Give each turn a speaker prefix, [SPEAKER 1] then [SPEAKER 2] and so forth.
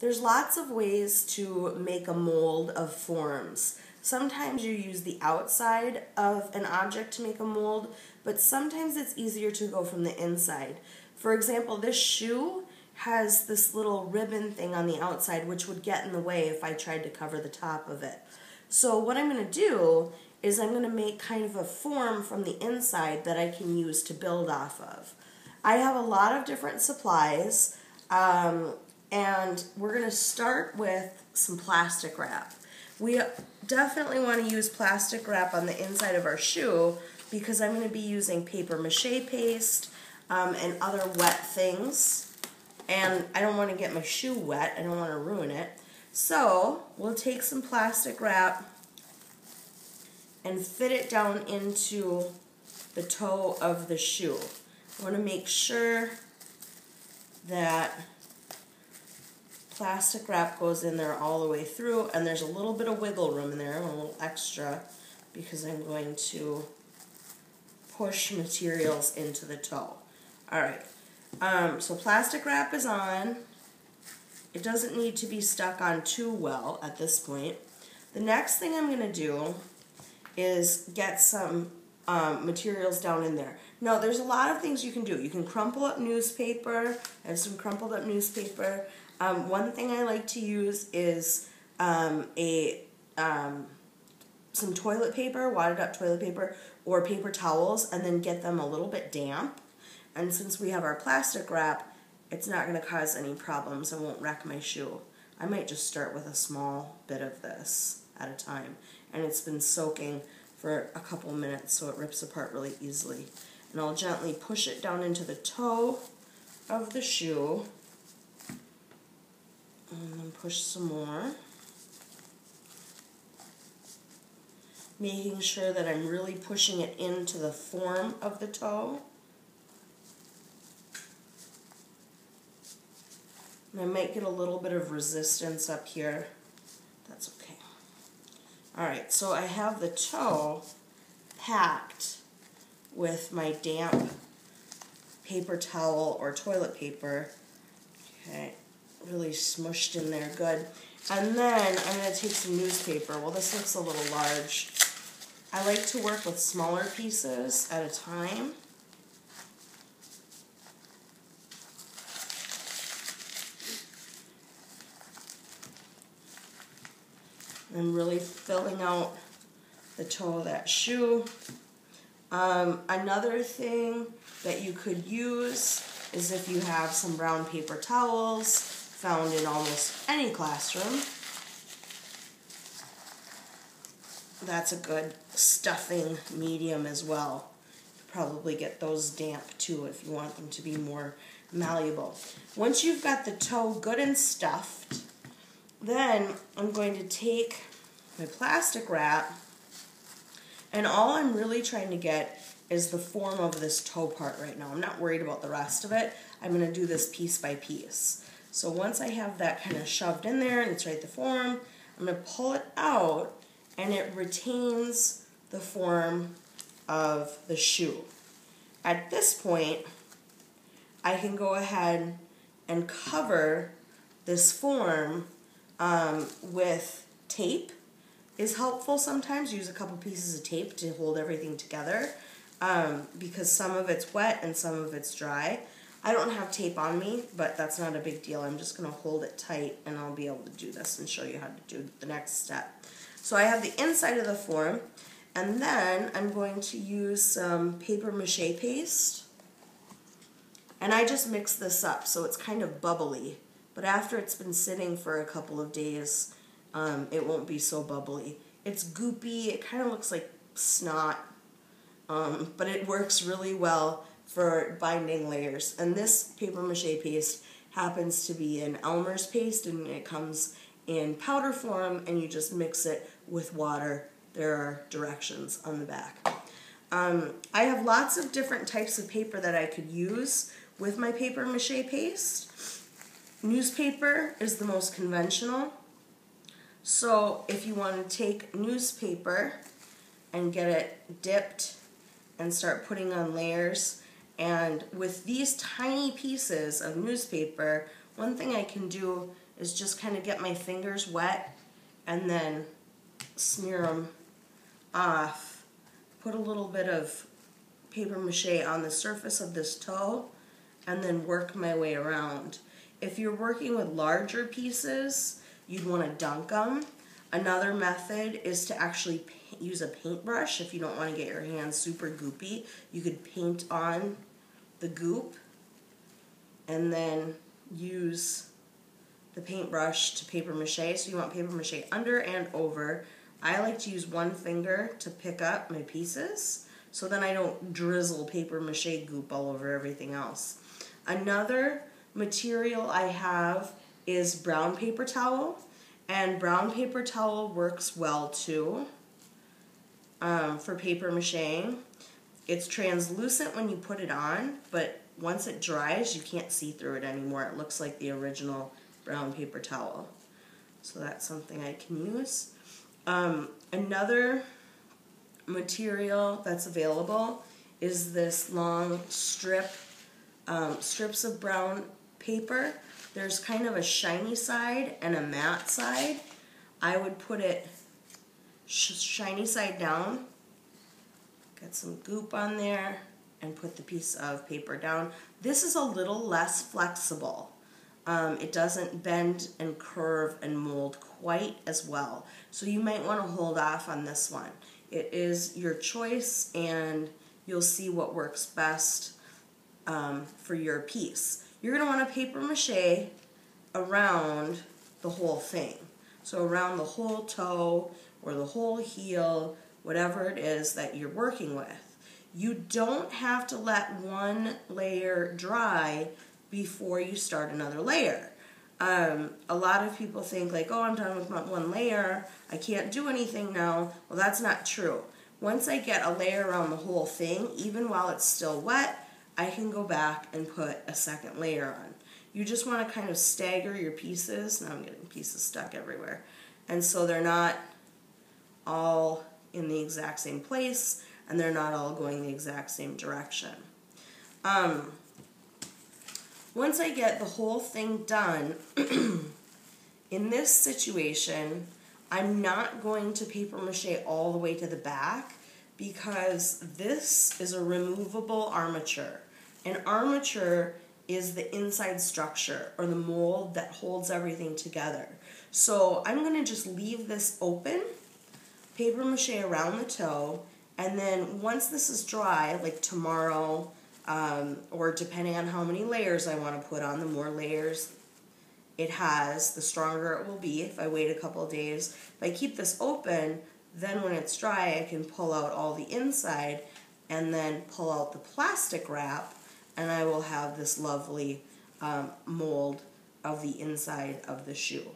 [SPEAKER 1] There's lots of ways to make a mold of forms. Sometimes you use the outside of an object to make a mold, but sometimes it's easier to go from the inside. For example, this shoe has this little ribbon thing on the outside which would get in the way if I tried to cover the top of it. So what I'm going to do is I'm going to make kind of a form from the inside that I can use to build off of. I have a lot of different supplies, and we're going to start with some plastic wrap. We definitely want to use plastic wrap on the inside of our shoe because I'm going to be using paper mache paste and other wet things. And I don't want to get my shoe wet. I don't want to ruin it. So we'll take some plastic wrap and fit it down into the toe of the shoe. I want to make sure that plastic wrap goes in there all the way through, and there's a little bit of wiggle room in there, a little extra, because I'm going to push materials into the toe. Alright, so plastic wrap is on. It doesn't need to be stuck on too well at this point. The next thing I'm going to do is get some materials down in there. Now, there's a lot of things you can do. You can crumple up newspaper. I have some crumpled up newspaper. One thing I like to use is some toilet paper, wadded up toilet paper, or paper towels, and then get them a little bit damp. And since we have our plastic wrap, it's not going to cause any problems and won't wreck my shoe. I might just start with a small bit of this at a time. And it's been soaking for a couple minutes so it rips apart really easily. And I'll gently push it down into the toe of the shoe. And then push some more. Making sure that I'm really pushing it into the form of the toe. And I might get a little bit of resistance up here. That's okay. Alright, so I have the toe packed with my damp paper towel or toilet paper. Okay, really smushed in there good. And then I'm going to take some newspaper. Well, this looks a little large. I like to work with smaller pieces at a time. I'm really filling out the toe of that shoe. Another thing that you could use is if you have some brown paper towels found in almost any classroom. That's a good stuffing medium as well. Probably get those damp too if you want them to be more malleable. Once you've got the toe good and stuffed, then I'm going to take my plastic wrap, and all I'm really trying to get is the form of this toe part right now. I'm not worried about the rest of it. I'm going to do this piece by piece. So once I have that kind of shoved in there and it's right the form, I'm going to pull it out and it retains the form of the shoe. At this point, I can go ahead and cover this form with tape. Is helpful sometimes. Use a couple pieces of tape to hold everything together because some of it's wet and some of it's dry. I don't have tape on me, but that's not a big deal. I'm just going to hold it tight and I'll be able to do this and show you how to do the next step. So I have the inside of the form, and then I'm going to use some paper mache paste, and I just mix this up so it's kind of bubbly, but after it's been sitting for a couple of days, it won't be so bubbly. It's goopy, it kind of looks like snot, but it works really well for binding layers. And this paper mache paste happens to be an Elmer's paste, and it comes in powder form, and you just mix it with water. There are directions on the back. I have lots of different types of paper that I could use with my paper mache paste. Newspaper is the most conventional. So if you want to take newspaper and get it dipped and start putting on layers, and with these tiny pieces of newspaper, one thing I can do is just kind of get my fingers wet and then smear them off. Put a little bit of paper mache on the surface of this toe and then work my way around. If you're working with larger pieces, you'd want to dunk them. Another method is to actually use a paintbrush. If you don't want to get your hands super goopy, you could paint on the goop and then use the paintbrush to paper mache. So you want paper mache under and over. I like to use one finger to pick up my pieces so then I don't drizzle paper mache goop all over everything else. Another material I have is brown paper towel, and brown paper towel works well too for paper mache. It's translucent when you put it on, but once it dries you can't see through it anymore. It looks like the original brown paper towel. So that's something I can use. Another material that's available is this long strips of brown paper. There's kind of a shiny side and a matte side. I would put it shiny side down, get some goop on there, and put the piece of paper down. This is a little less flexible. It doesn't bend and curve and mold quite as well. So you might want to hold off on this one. It is your choice and you'll see what works best for your piece. You're going to want to paper mache around the whole thing. So around the whole toe or the whole heel, whatever it is that you're working with. You don't have to let one layer dry before you start another layer. A lot of people think like, oh, I'm done with my one layer, I can't do anything now. Well, that's not true. Once I get a layer around the whole thing, even while it's still wet, I can go back and put a second layer on. You just want to kind of stagger your pieces. Now I'm getting pieces stuck everywhere. And so they're not all in the exact same place, and they're not all going the exact same direction. Once I get the whole thing done, in this situation, I'm not going to paper mache all the way to the back because this is a removable armature. And armature is the inside structure or the mold that holds everything together. So I'm going to just leave this open, paper mache around the toe, and then once this is dry, like tomorrow, or depending on how many layers I want to put on, the more layers it has, the stronger it will be if I wait a couple of days. If I keep this open, then when it's dry I can pull out all the inside and then pull out the plastic wrap, and I will have this lovely mold of the inside of the shoe.